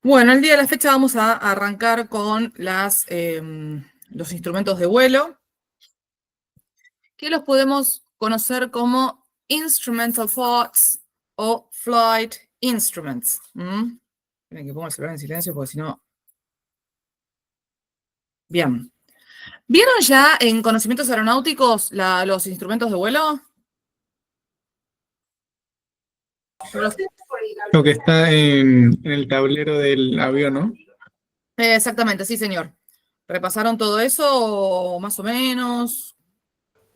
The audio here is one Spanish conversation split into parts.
Bueno, el día de la fecha vamos a arrancar con los instrumentos de vuelo, que los podemos conocer como instrumental parts o flight instruments. Esperen que pongo el celular en silencio porque si no... Bien. ¿Vieron ya en conocimientos aeronáuticos los instrumentos de vuelo? Los- Lo que está en el tablero del avión, ¿no? Exactamente, sí, señor. ¿Repasaron todo eso más o menos?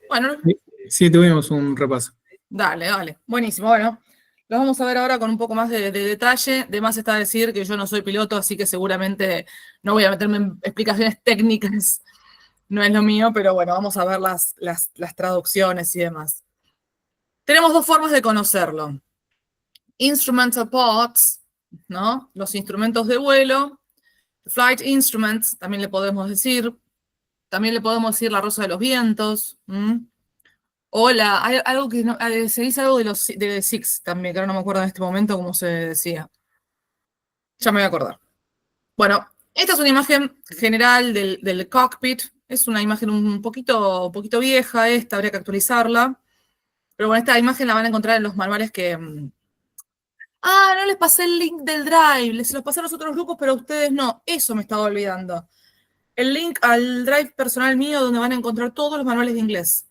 Bueno, Sí, sí, tuvimos un repaso. dale, dale. Buenísimo. Bueno, los vamos a ver ahora con un poco más de detalle. De más está decir que yo no soy piloto, así que seguramente no voy a meterme en explicaciones técnicas. No es lo mío, pero bueno, vamos a ver las traducciones y demás. Tenemos dos formas de conocerlo. Instrumental parts, ¿no? Los instrumentos de vuelo. Flight instruments, también le podemos decir. También le podemos decir la rosa de los vientos. Hola, hay algo que se dice algo de Six también, que ahora no me acuerdo en este momento cómo se decía. Ya me voy a acordar. Bueno, esta es una imagen general del cockpit. Es una imagen un poquito vieja esta, habría que actualizarla. Pero bueno, esta imagen la van a encontrar en los manuales que... no les pasé el link del Drive, les los pasé a los otros grupos, pero a ustedes no. Eso me estaba olvidando. El link al Drive personal mío donde van a encontrar todos los manuales de inglés.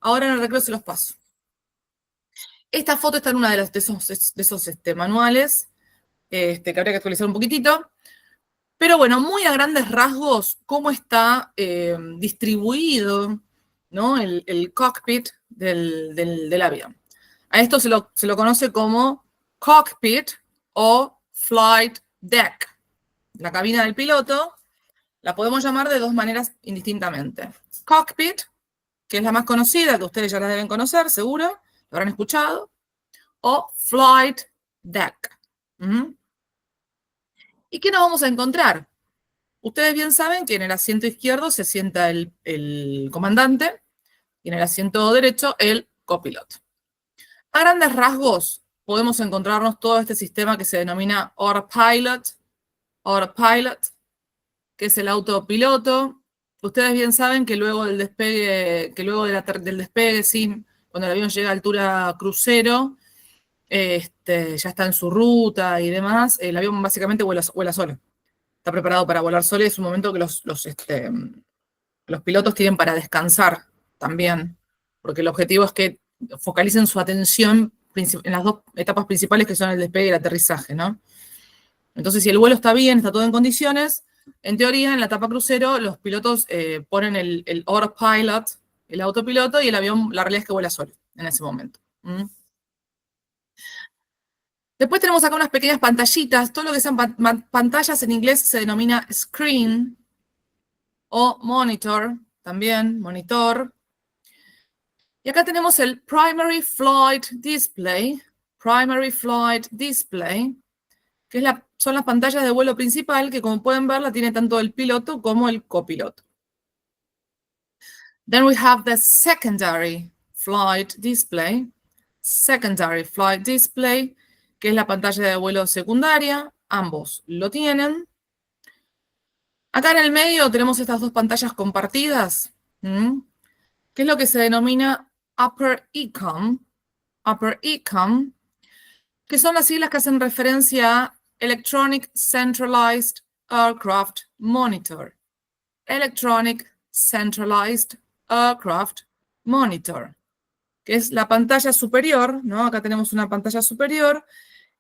Ahora en el recreo se los paso. Esta foto está en una de esos manuales que habría que actualizar un poquitito. Pero bueno, muy a grandes rasgos, cómo está distribuido, ¿no? el cockpit del avión. A esto se lo conoce como cockpit o flight deck. La cabina del piloto la podemos llamar de dos maneras indistintamente. Cockpit, que es la más conocida, que ustedes ya la deben conocer, seguro, lo habrán escuchado, o flight deck. ¿Y qué nos vamos a encontrar? Ustedes bien saben que en el asiento izquierdo se sienta el comandante y en el asiento derecho el copiloto. A grandes rasgos podemos encontrarnos todo este sistema que se denomina autopilot, que es el autopiloto. Ustedes bien saben que luego del despegue, del despegue, sí, cuando el avión llega a altura crucero, ya está en su ruta y demás, el avión básicamente vuela solo. Está preparado para volar solo y es un momento que los pilotos tienen para descansar también, porque el objetivo es que focalicen su atención en las dos etapas principales que son el despegue y el aterrizaje, ¿no? Entonces, si el vuelo está bien, está todo en condiciones, en teoría, en la etapa crucero, los pilotos ponen el autopilot, el autopiloto, y el avión, la realidad es que vuela solo en ese momento. Después tenemos acá unas pequeñas pantallitas. Todo lo que sean pantallas en inglés se denomina screen o monitor, también, monitor. Y acá tenemos el Primary Flight Display, que son las pantallas de vuelo principal, que como pueden ver la tiene tanto el piloto como el copiloto. Then we have the secondary flight display, que es la pantalla de vuelo secundaria, ambos lo tienen. Acá en el medio tenemos estas dos pantallas compartidas, que es lo que se denomina Upper EECOM, que son las siglas que hacen referencia a Electronic Centralized Aircraft Monitor. Electronic Centralized Aircraft Monitor, que es la pantalla superior, ¿no? Acá tenemos una pantalla superior,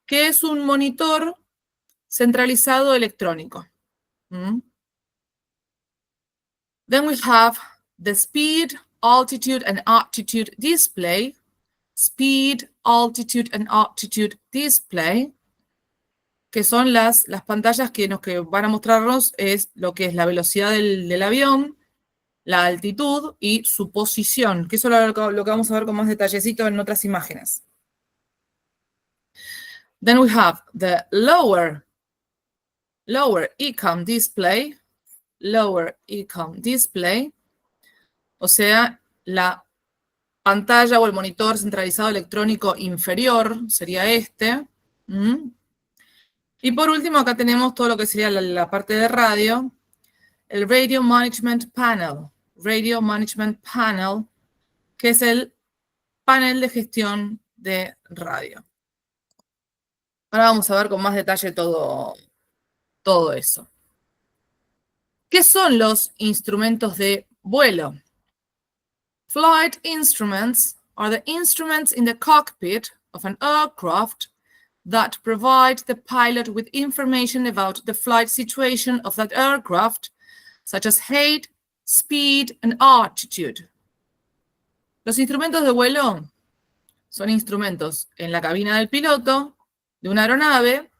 que es un monitor centralizado electrónico. Then we have the Speed, Altitude and Altitude Display. Speed, Altitude and Altitude Display, que son las pantallas que van a mostrarnos es lo que es la velocidad del avión, la altitud y su posición, que eso es lo que vamos a ver con más detallecito en otras imágenes. Then we have the lower EECOM display, o sea, la pantalla o el monitor centralizado electrónico inferior, sería este. Y por último, acá tenemos todo lo que sería la parte de radio, el Radio Management Panel. Radio Management Panel, que es el panel de gestión de radio. Ahora vamos a ver con más detalle todo eso. ¿Qué son los instrumentos de vuelo? Flight instruments are the instruments in the cockpit of an aircraft that provide the pilot with information about the flight situation of that aircraft, such as height, speed, and altitude. Los instrumentos de vuelo son instrumentos en la cabina del piloto de una aeronave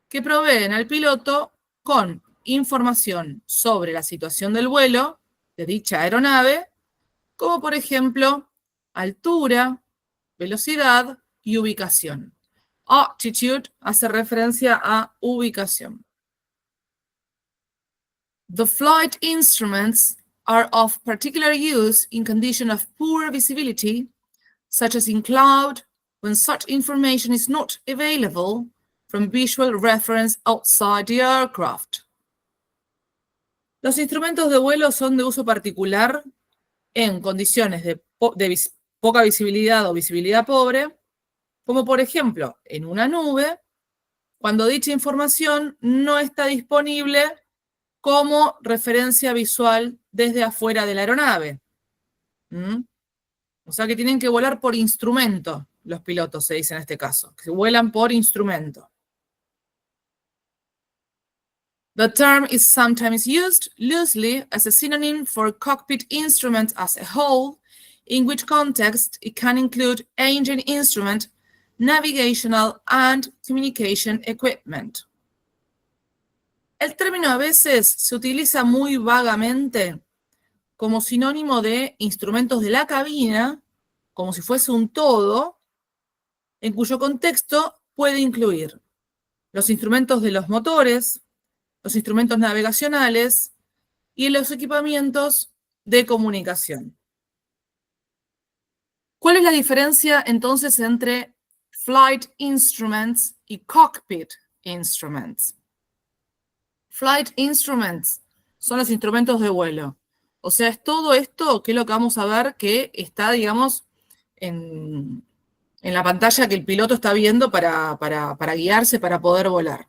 que proveen al piloto con información sobre la situación del vuelo de dicha aeronave, como por ejemplo altura, velocidad y ubicación. Altitude hace referencia a ubicación. The flight instruments are of particular use in conditions of poor visibility, such as in cloud, when such information is not available from visual reference outside the aircraft. Los instrumentos de vuelo son de uso particular en condiciones de poca visibilidad o visibilidad pobre, como por ejemplo en una nube, cuando dicha información no está disponible como referencia visual desde afuera de la aeronave. O sea que tienen que volar por instrumento, los pilotos se dice en este caso, que vuelan por instrumento. The term is sometimes used loosely as a synonym for cockpit instrument as a whole, in which context it can include engine instrument, navigational and communication equipment. El término a veces se utiliza muy vagamente como sinónimo de instrumentos de la cabina, como si fuese un todo, en cuyo contexto puede incluir los instrumentos de los motores, los instrumentos navegacionales y los equipamientos de comunicación. ¿Cuál es la diferencia entonces entre flight instruments y cockpit instruments? Flight instruments son los instrumentos de vuelo. O sea, es todo esto que es lo que vamos a ver que está, digamos, en la pantalla que el piloto está viendo para guiarse, para poder volar.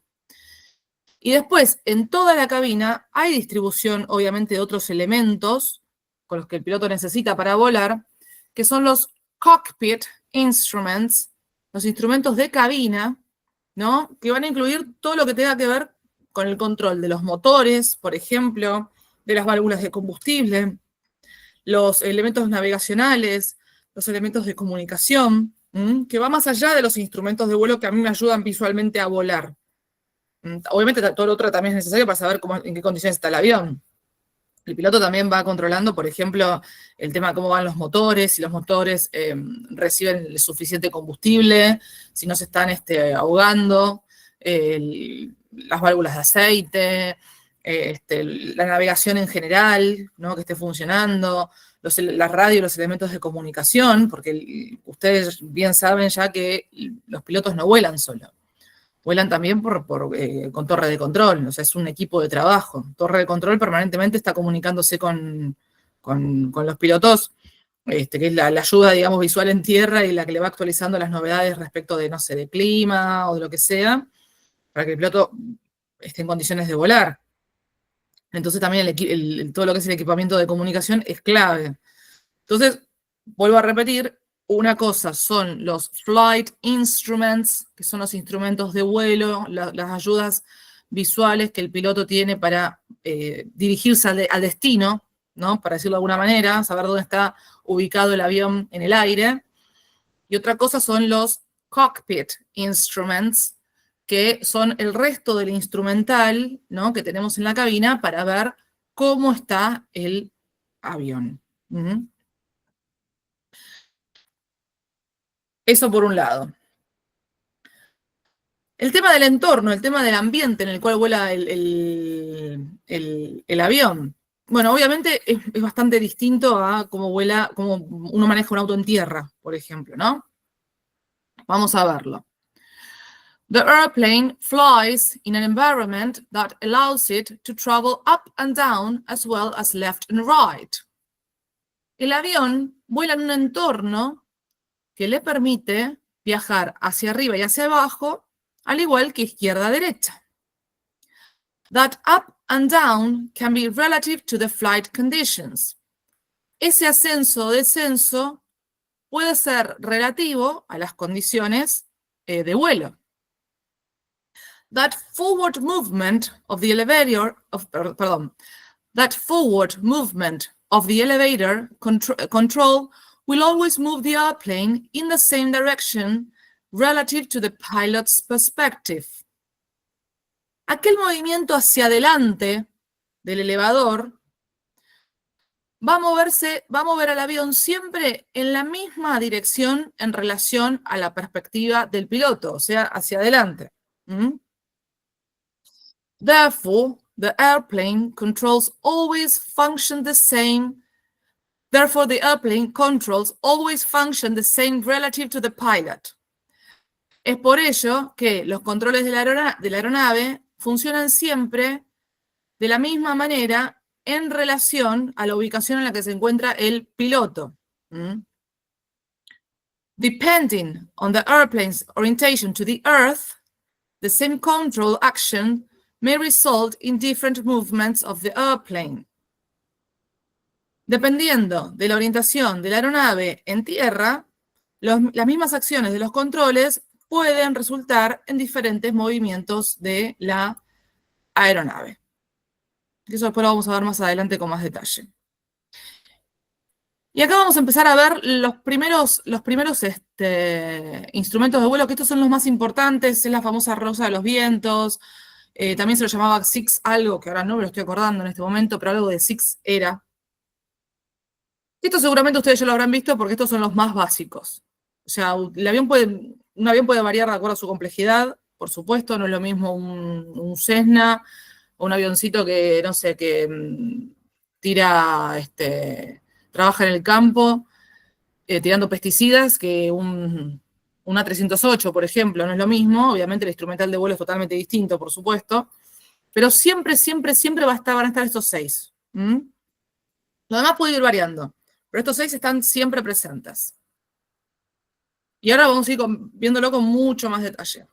Y después, en toda la cabina, hay distribución, obviamente, de otros elementos con los que el piloto necesita para volar, que son los cockpit instruments, los instrumentos de cabina, ¿no? Que van a incluir todo lo que tenga que ver con el control de los motores, por ejemplo, de las válvulas de combustible, los elementos navegacionales, los elementos de comunicación, que va más allá de los instrumentos de vuelo que a mí me ayudan visualmente a volar. Obviamente todo lo otro también es necesario para saber en qué condiciones está el avión. El piloto también va controlando, por ejemplo, el tema de cómo van los motores, si los motores reciben el suficiente combustible, si no se están ahogando, las válvulas de aceite, la navegación en general, ¿no? Que esté funcionando, la radio y los elementos de comunicación, porque ustedes bien saben ya que los pilotos no vuelan solo. Vuelan también con torre de control, o sea, es un equipo de trabajo. Torre de control permanentemente está comunicándose con los pilotos, que es la ayuda, digamos, visual en tierra y la que le va actualizando las novedades respecto de, no sé, de clima o de lo que sea, para que el piloto esté en condiciones de volar. Entonces también todo lo que es el equipamiento de comunicación es clave. Entonces, vuelvo a repetir, una cosa son los flight instruments, que son los instrumentos de vuelo, las ayudas visuales que el piloto tiene para dirigirse al destino, ¿no? Para decirlo de alguna manera, saber dónde está ubicado el avión en el aire. Y otra cosa son los cockpit instruments, que son el resto del instrumental, ¿no? Que tenemos en la cabina para ver cómo está el avión. Eso por un lado. El tema del entorno, el tema del ambiente en el cual vuela el avión. Bueno, obviamente es bastante distinto a cómo uno maneja un auto en tierra, por ejemplo, ¿no? Vamos a verlo. The airplane flies in an environment that allows it to travel up and down as well as left and right. El avión vuela en un entorno que le permite viajar hacia arriba y hacia abajo, al igual que izquierda a derecha. That up and down can be relative to the flight conditions. Ese ascenso o descenso puede ser relativo a las condiciones de vuelo. That forward movement of the elevator, that forward movement of the elevator control will always move the airplane in the same direction relative to the pilot's perspective. Aquel movimiento hacia adelante del elevador va a mover al avión siempre en la misma dirección en relación a la perspectiva del piloto, o sea, hacia adelante. Therefore, the airplane controls always function the same. Therefore, the airplane controls always function the same relative to the pilot. Es por ello que los controles de la aeronave funcionan siempre de la misma manera en relación a la ubicación en la que se encuentra el piloto. Depending on the airplane's orientation to the Earth, the same control action may result in different movements of the airplane. Dependiendo de la orientación de la aeronave en tierra, las mismas acciones de los controles pueden resultar en diferentes movimientos de la aeronave. Eso después lo vamos a ver más adelante con más detalle. Y acá vamos a empezar a ver los primeros instrumentos de vuelo, que estos son los más importantes. Es la famosa rosa de los vientos. También se lo llamaba SIX algo, que ahora no me lo estoy acordando en este momento, pero algo de SIX era. Esto seguramente ustedes ya lo habrán visto porque estos son los más básicos. O sea, un avión puede variar de acuerdo a su complejidad, por supuesto, no es lo mismo un Cessna o un avioncito que, no sé, que trabaja en el campo tirando pesticidas que un A308, por ejemplo, no es lo mismo. Obviamente el instrumental de vuelo es totalmente distinto, por supuesto, pero siempre van a estar estos 6. Lo demás puede ir variando, pero estos 6 están siempre presentes. Y ahora vamos a ir viéndolo con mucho más detalle.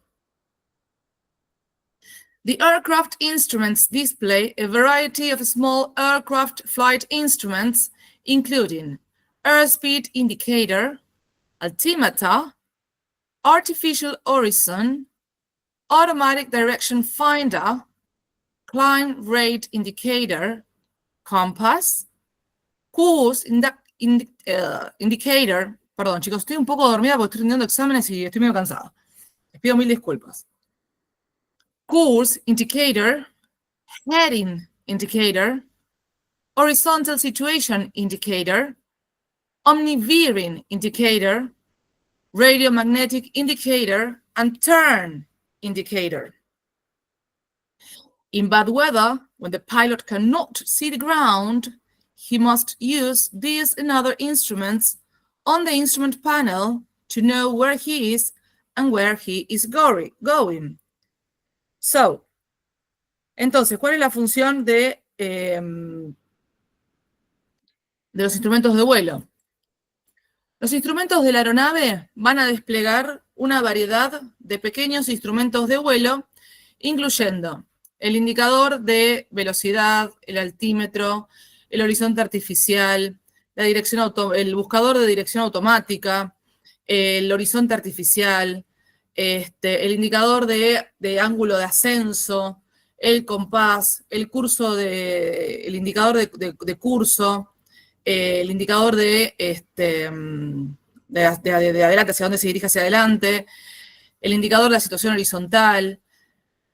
The aircraft instruments display a variety of small aircraft flight instruments, including airspeed indicator, altimeter, artificial horizon, automatic direction finder, climb rate indicator, compass, course indicator. Perdón, chicos, estoy un poco dormida porque estoy teniendo exámenes y estoy medio cansada. Les pido mil disculpas. Course indicator, heading indicator, horizontal situation indicator, omniveering indicator, radiomagnetic indicator, and turn indicator. In bad weather, when the pilot cannot see the ground, he must use these and other instruments on the instrument panel to know where he is and where he is going. So, entonces, ¿cuál es la función de los instrumentos de vuelo? Los instrumentos de la aeronave van a desplegar una variedad de pequeños instrumentos de vuelo, incluyendo el indicador de velocidad, el altímetro, el horizonte artificial, el buscador de dirección automática, el horizonte artificial, el indicador de ángulo de ascenso, el compás, el indicador de curso, el indicador de adelante, hacia dónde se dirige hacia adelante, el indicador de la situación horizontal,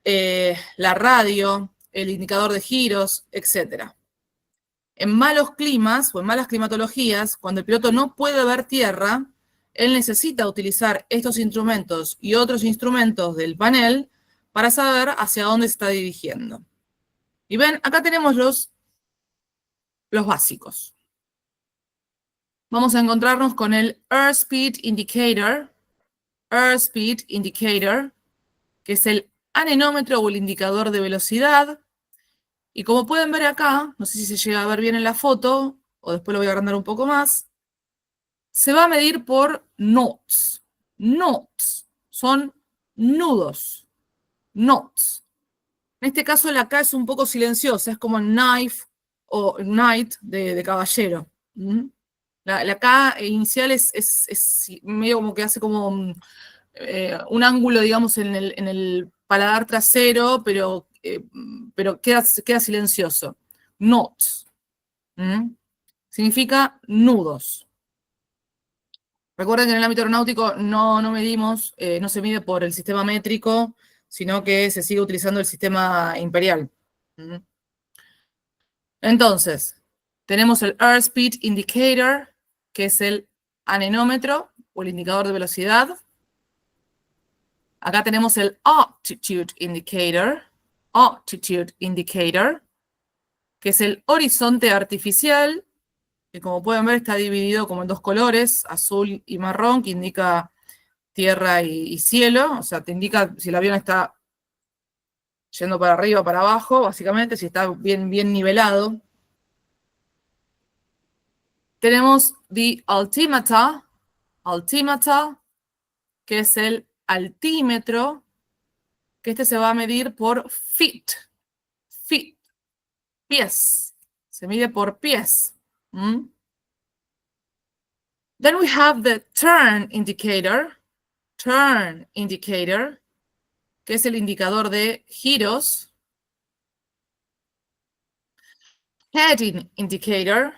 la radio, el indicador de giros, etc. En malos climas o en malas climatologías, cuando el piloto no puede ver tierra, él necesita utilizar estos instrumentos y otros instrumentos del panel para saber hacia dónde se está dirigiendo. Y ven, acá tenemos los básicos. Vamos a encontrarnos con el Airspeed Indicator, que es el anemómetro o el indicador de velocidad. Y como pueden ver acá, no sé si se llega a ver bien en la foto, o después lo voy a agrandar un poco más, se va a medir por knots. Knots son nudos. Knots. En este caso la K es un poco silenciosa, es como knife o knight de caballero. La K inicial es medio como que hace como un ángulo, digamos, en el paladar trasero, pero queda silencioso. Knots. Significa nudos. Recuerden que en el ámbito aeronáutico no medimos, no se mide por el sistema métrico, sino que se sigue utilizando el sistema imperial. Entonces, tenemos el Airspeed Indicator, que es el anemómetro o el indicador de velocidad. Acá tenemos el Altitude Indicator, que es el horizonte artificial, que como pueden ver está dividido como en dos colores, azul y marrón, que indica tierra y cielo, o sea, te indica si el avión está yendo para arriba o para abajo, básicamente, si está bien nivelado. Tenemos the altimeter, que es el altímetro, que este se va a medir por feet, pies, se mide por pies. Then we have the turn indicator, que es el indicador de giros. Heading indicator,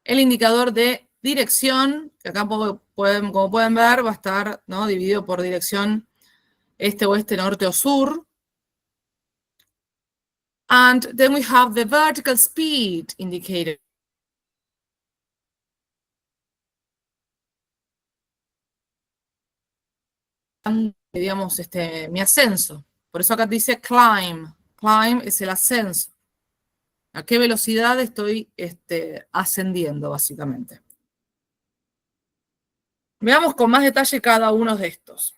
el indicador de dirección, que acá como pueden ver va a estar, ¿no?, dividido por dirección este, oeste, norte o sur. And then we have the vertical speed indicator. Digamos, mi ascenso. Por eso acá dice climb. Climb es el ascenso. ¿A qué velocidad estoy ascendiendo, básicamente? Veamos con más detalle cada uno de estos.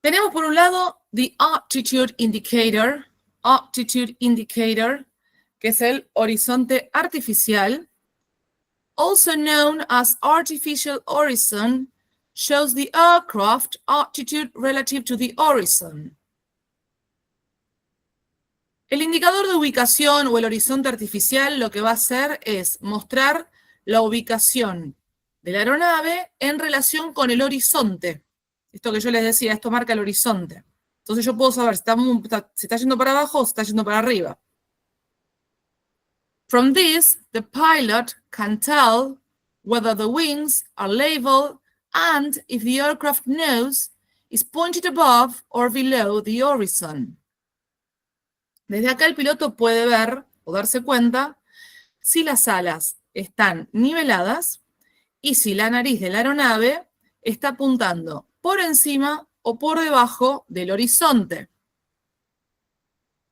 Tenemos por un lado the altitude indicator, que es el horizonte artificial. Also known as artificial horizon, shows the aircraft altitude relative to the horizon. El indicador de ubicación o el horizonte artificial lo que va a hacer es mostrar la ubicación de la aeronave en relación con el horizonte. Esto que yo les decía, esto marca el horizonte. Entonces yo puedo saber si está yendo para abajo o si está yendo para arriba. From this, the pilot can tell whether the wings are level and if the aircraft nose is pointed above or below the horizon. Desde acá el piloto puede ver o darse cuenta si las alas están niveladas y si la nariz de la aeronave está apuntando por encima o por debajo del horizonte.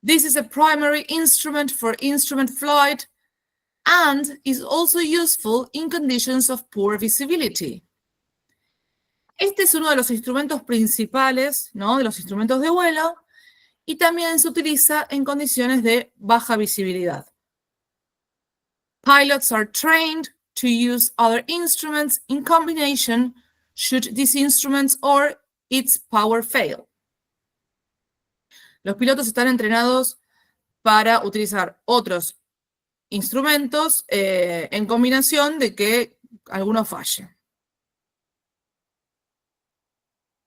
This is a primary instrument for instrument flight and is also useful in conditions of poor visibility. Este es uno de los instrumentos principales, ¿no?, de los instrumentos de vuelo, y también se utiliza en condiciones de baja visibilidad. Pilots are trained to use other instruments in combination should these instruments or its power fail. Los pilotos están entrenados para utilizar otros instrumentos en combinación de que alguno falle.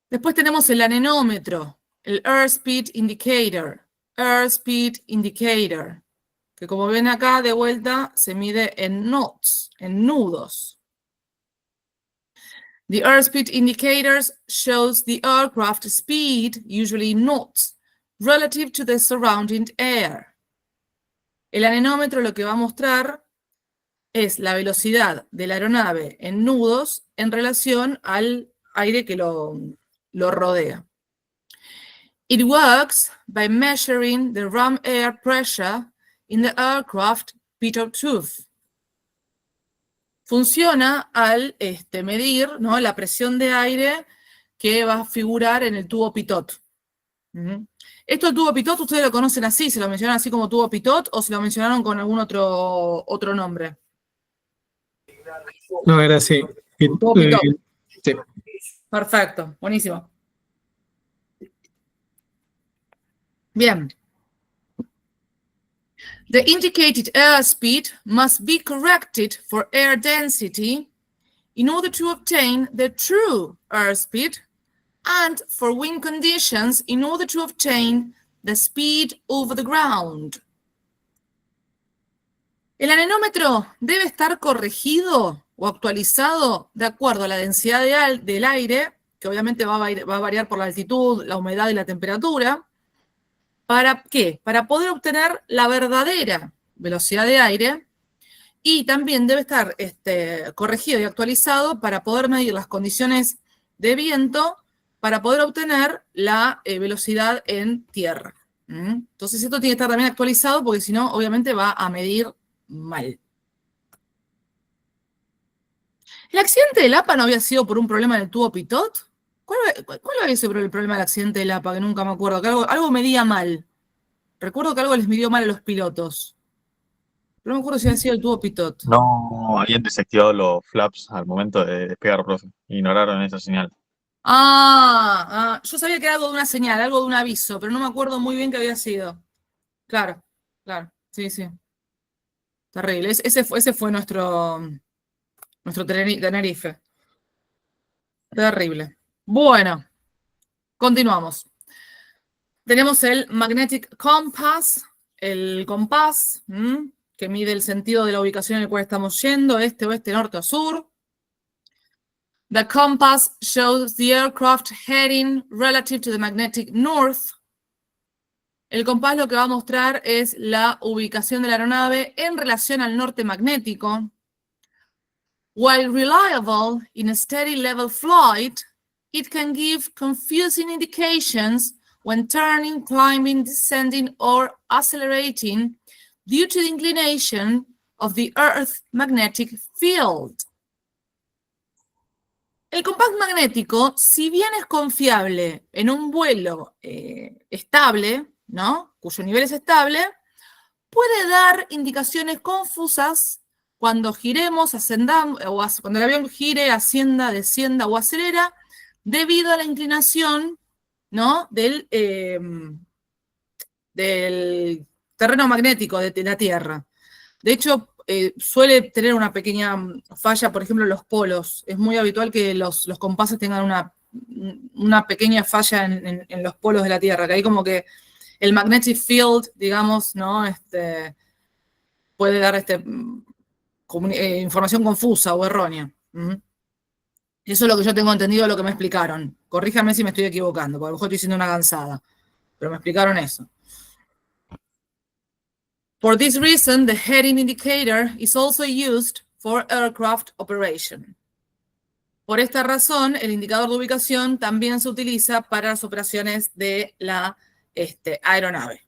Después tenemos el anemómetro, el Airspeed Indicator, que como ven acá de vuelta se mide en knots, en nudos. The Airspeed Indicators shows the aircraft speed, usually knots, relative to the surrounding air. El anemómetro lo que va a mostrar es la velocidad de la aeronave en nudos en relación al aire que lo rodea. It works by measuring the ram air pressure in the aircraft pitot tube. funciona al medir, ¿no?, la presión de aire que va a figurar en el tubo pitot. Esto el tubo pitot, ¿ustedes lo conocen así? ¿Se lo mencionan así como tubo pitot o se lo mencionaron con algún otro nombre? No, era así. Tubo pitot. Sí. Perfecto, buenísimo. Bien. The indicated airspeed must be corrected for air density in order to obtain the true airspeed and for wind conditions in order to obtain the speed over the ground. El anemómetro debe estar corregido o actualizado de acuerdo a la densidad del aire, que obviamente va a variar por la altitud, la humedad y la temperatura. ¿Para qué? Para poder obtener la verdadera velocidad de aire, y también debe estar corregido y actualizado para poder medir las condiciones de viento para poder obtener la velocidad en tierra. Entonces esto tiene que estar también actualizado porque si no, obviamente va a medir mal. ¿El accidente del APA no había sido por un problema en el tubo pitot? ¿Cuál había sido el problema del accidente del APA? Que nunca me acuerdo, que algo medía mal. Recuerdo que algo les midió mal a los pilotos. Pero no me acuerdo si había sido el tubo pitot. No habían desactivado los flaps al momento de despegar, profe. Ignoraron esa señal. Yo sabía que era algo de una señal, algo de un aviso, pero no me acuerdo muy bien qué había sido. Claro, sí. Terrible. Ese fue nuestro Tenerife. Terrible. Bueno, continuamos. Tenemos el Magnetic Compass, el compás, que mide el sentido de la ubicación en el cual estamos yendo, este, oeste, norte o sur. The compass shows the aircraft heading relative to the magnetic north. El compás lo que va a mostrar es la ubicación de la aeronave en relación al norte magnético. While reliable in a steady level flight, it can give confusing indications when turning, climbing, descending, or accelerating due to the inclination of the Earth's magnetic field. El compás magnético, si bien es confiable en un vuelo estable, ¿no?, cuyo nivel es estable, puede dar indicaciones confusas cuando giremos, ascendamos, o cuando el avión gire, ascienda, descienda o acelera, debido a la inclinación, ¿no?, del terreno magnético de la Tierra. De hecho, suele tener una pequeña falla, por ejemplo, en los polos. Es muy habitual que los compases tengan una pequeña falla en los polos de la Tierra, que ahí como que el magnetic field, digamos, ¿no?, puede dar información confusa o errónea. Eso es lo que yo tengo entendido, lo que me explicaron. Corríjame si me estoy equivocando, porque a lo mejor estoy diciendo una gansada, pero me explicaron eso. For this reason, the heading indicator is also used for aircraft operation. Por esta razón, el indicador de ubicación también se utiliza para las operaciones de la aeronave.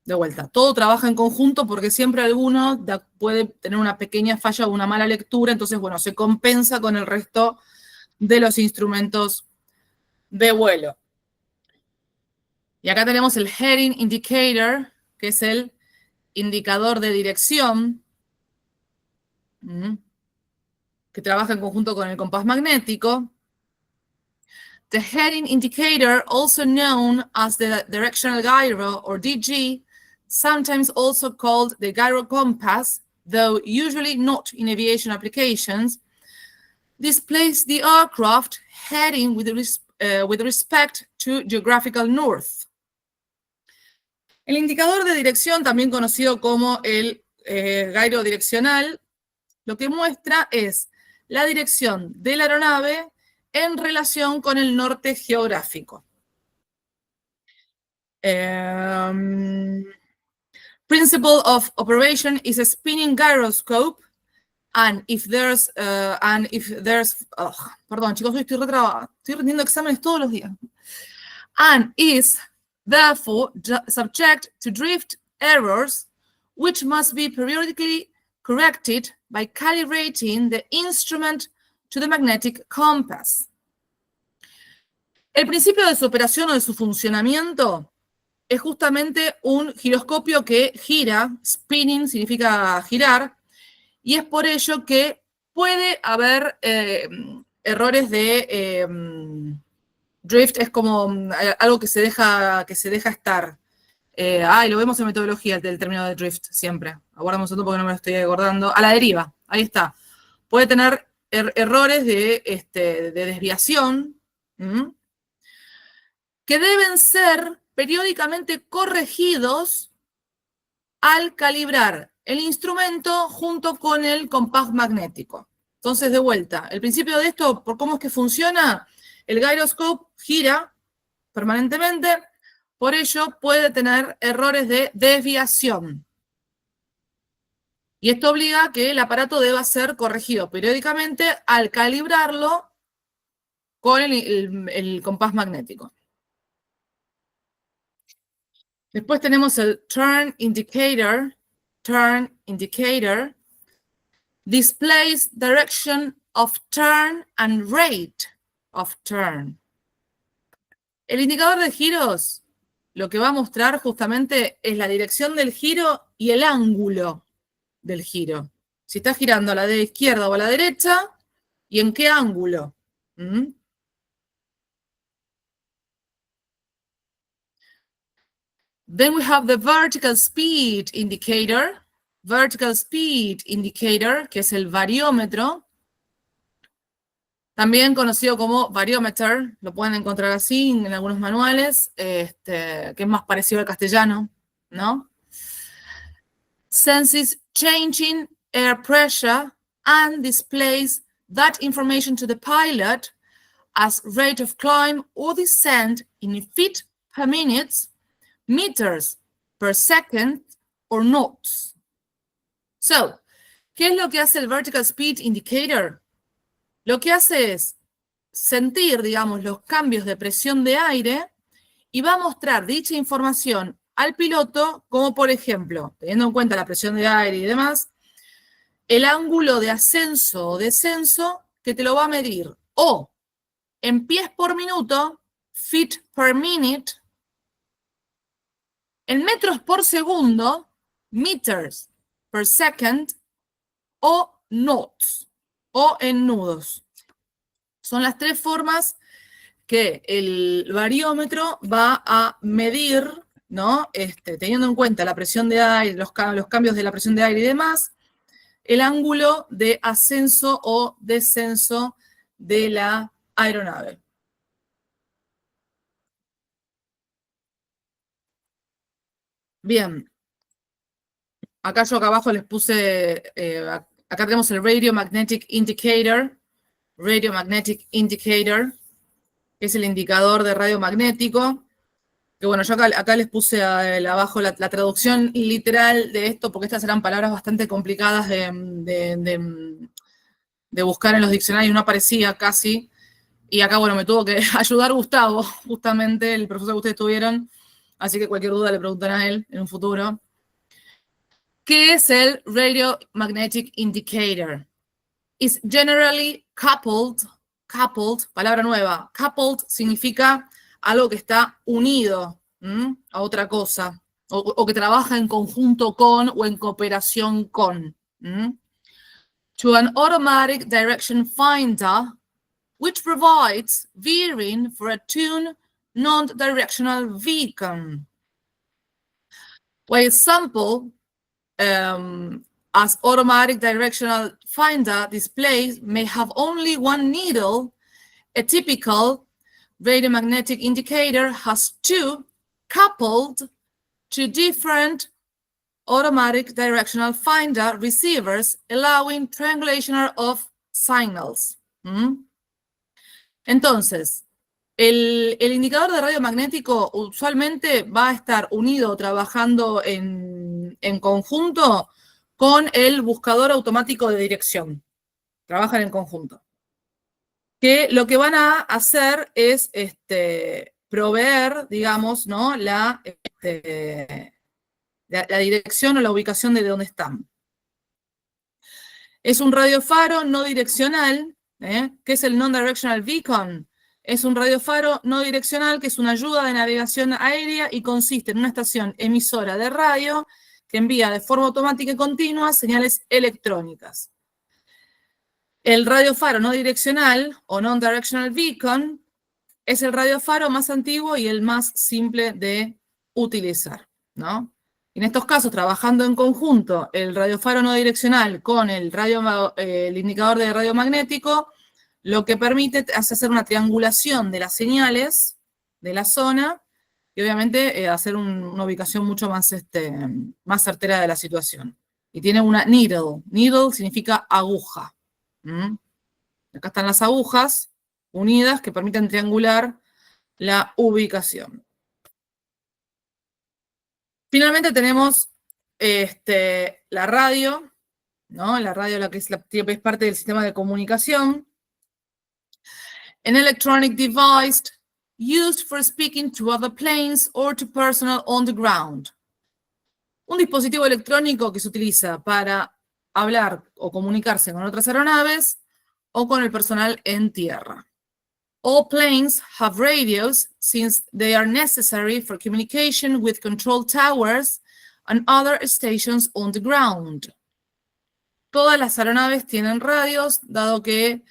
De vuelta, todo trabaja en conjunto porque siempre alguno puede tener una pequeña falla o una mala lectura, entonces, bueno, se compensa con el resto de los instrumentos de vuelo. Y acá tenemos el heading indicator, que es el indicador de dirección, que trabaja en conjunto con el compás magnético. The heading indicator, also known as the directional gyro or DG, sometimes also called the gyro compass, though usually not in aviation applications, displays the aircraft heading with respect to geographical north. El indicador de dirección, también conocido como el gyro direccional, lo que muestra es la dirección de la aeronave en relación con el norte geográfico. Principle of operation is a spinning gyroscope, and if there's, perdón chicos, estoy retrabada, estoy rendiendo exámenes todos los días, and is therefore subject to drift errors, which must be periodically corrected by calibrating the instrument to the magnetic compass. El principio de su operación o de su funcionamiento es justamente un giroscopio que gira, spinning significa girar, y es por ello que puede haber errores de drift, es como algo que se deja estar. Lo vemos en metodología, el término de drift, siempre. Aguardamos un segundo porque no me lo estoy acordando. A la deriva, ahí está. Puede tener errores de desviación, que deben ser periódicamente corregidos al calibrar el instrumento junto con el compás magnético. Entonces, de vuelta, el principio de esto, por cómo es que funciona, el gyroscope gira permanentemente, por ello puede tener errores de desviación. Y esto obliga a que el aparato deba ser corregido periódicamente al calibrarlo con el compás magnético. Después tenemos el turn indicator. Turn indicator displays direction of turn and rate of turn. El indicador de giros lo que va a mostrar justamente es la dirección del giro y el ángulo del giro. Si está girando a la izquierda o a la derecha y en qué ángulo. Then we have the vertical speed indicator. Vertical speed indicator, que es el variómetro. También conocido como variometer, lo pueden encontrar así en algunos manuales, que es más parecido al castellano, ¿no? Senses changing air pressure and displays that information to the pilot as rate of climb or descent in feet per minute, meters per second, or knots. So, ¿qué es lo que hace el Vertical Speed Indicator? Lo que hace es sentir, digamos, los cambios de presión de aire y va a mostrar dicha información al piloto, como por ejemplo, teniendo en cuenta la presión de aire y demás, el ángulo de ascenso o descenso que te lo va a medir o en pies por minuto, feet per minute, en metros por segundo, meters per second, o knots, o en nudos. Son las tres formas que el variómetro va a medir, ¿no? Teniendo en cuenta la presión de aire, los cambios de la presión de aire y demás, el ángulo de ascenso o descenso de la aeronave. Bien. Acá abajo les puse, acá tenemos el Radio Magnetic Indicator, que es el indicador de radio magnético, que bueno, yo acá les puse abajo la traducción literal de esto, porque estas eran palabras bastante complicadas de buscar en los diccionarios, no aparecía casi, y acá, bueno, me tuvo que ayudar Gustavo, justamente, el profesor que ustedes tuvieron, así que cualquier duda le preguntan a él en un futuro. ¿Qué es el Radio Magnetic Indicator? Is generally coupled, palabra nueva. Coupled significa algo que está unido a otra cosa, o que trabaja en conjunto con o en cooperación con. To an automatic direction finder, which provides veering for a tuned non-directional beacon. While sample as automatic directional finder displays may have only one needle, a typical radiomagnetic indicator has two coupled to different automatic directional finder receivers, allowing triangulation of signals. Entonces, el indicador de radio magnético usualmente va a estar unido, trabajando en conjunto con el buscador automático de dirección. Trabajan en conjunto. Que lo que van a hacer es proveer, digamos, ¿no? la dirección o la ubicación de dónde están. Es un radiofaro no direccional, ¿eh? ¿Qué es el Non-Directional Beacon? Es un radiofaro no direccional que es una ayuda de navegación aérea y consiste en una estación emisora de radio que envía de forma automática y continua señales electrónicas. El radiofaro no direccional o Non-Directional Beacon es el radiofaro más antiguo y el más simple de utilizar, ¿no? En estos casos, trabajando en conjunto el radiofaro no direccional con el indicador de radio magnético, lo que permite es hacer una triangulación de las señales de la zona y obviamente hacer una ubicación mucho más, más certera de la situación. Y tiene una needle. Needle significa aguja. Acá están las agujas unidas que permiten triangular la ubicación. Finalmente tenemos la radio, ¿no? La radio es parte del sistema de comunicación. An electronic device used for speaking to other planes or to personnel on the ground. Un dispositivo electrónico que se utiliza para hablar o comunicarse con otras aeronaves o con el personal en tierra. All planes have radios since they are necessary for communication with control towers and other stations on the ground. Todas las aeronaves tienen radios, dado que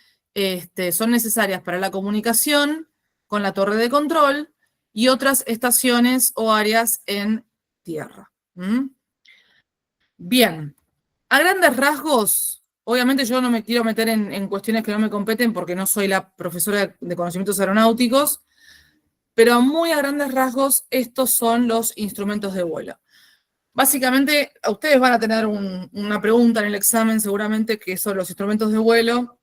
son necesarias para la comunicación con la torre de control y otras estaciones o áreas en tierra. Bien, a grandes rasgos, obviamente yo no me quiero meter en cuestiones que no me competen porque no soy la profesora de conocimientos aeronáuticos, pero muy a grandes rasgos estos son los instrumentos de vuelo. Básicamente, ustedes van a tener una pregunta en el examen seguramente que son los instrumentos de vuelo.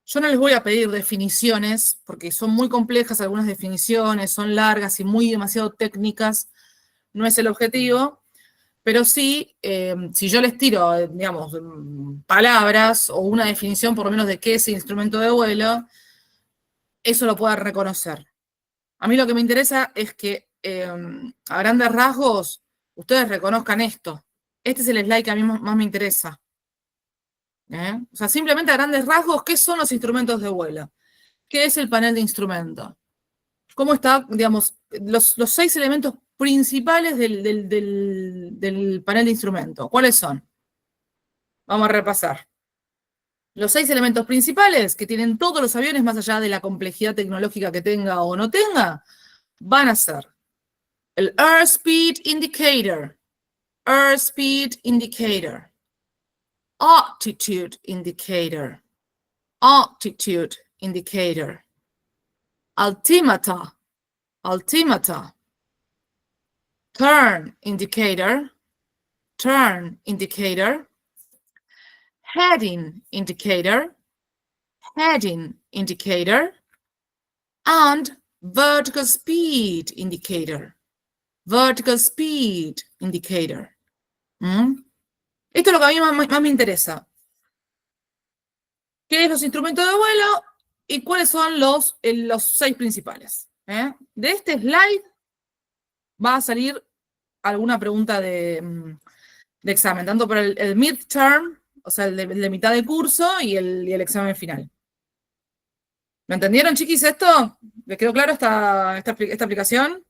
Yo no les voy a pedir definiciones porque son muy complejas algunas definiciones, son largas y demasiado técnicas, no es el objetivo. Pero sí, si yo les tiro, digamos, palabras o una definición por lo menos de qué es el instrumento de vuelo, eso lo puedan reconocer. A mí lo que me interesa es que a grandes rasgos ustedes reconozcan esto. Este es el slide que a mí más me interesa. O sea, simplemente a grandes rasgos, ¿qué son los instrumentos de vuelo? ¿Qué es el panel de instrumento? ¿Cómo está, digamos, los 6 elementos principales del panel de instrumento? ¿Cuáles son? Vamos a repasar. Los 6 elementos principales que tienen todos los aviones, más allá de la complejidad tecnológica que tenga o no tenga, van a ser el Airspeed Indicator, Airspeed Indicator, Altitude Indicator, Altitude Indicator, Altimeter, Altimeter, Turn Indicator, Turn Indicator, Heading Indicator, Heading Indicator, and Vertical Speed Indicator, Vertical Speed Indicator. Esto es lo que a mí más me interesa. ¿Qué es los instrumentos de vuelo y cuáles son los 6 principales? De este slide va a salir alguna pregunta de examen, tanto para el midterm, o sea, el de mitad de curso y el examen final. ¿Lo entendieron, chiquis, esto? ¿Les quedó claro esta aplicación?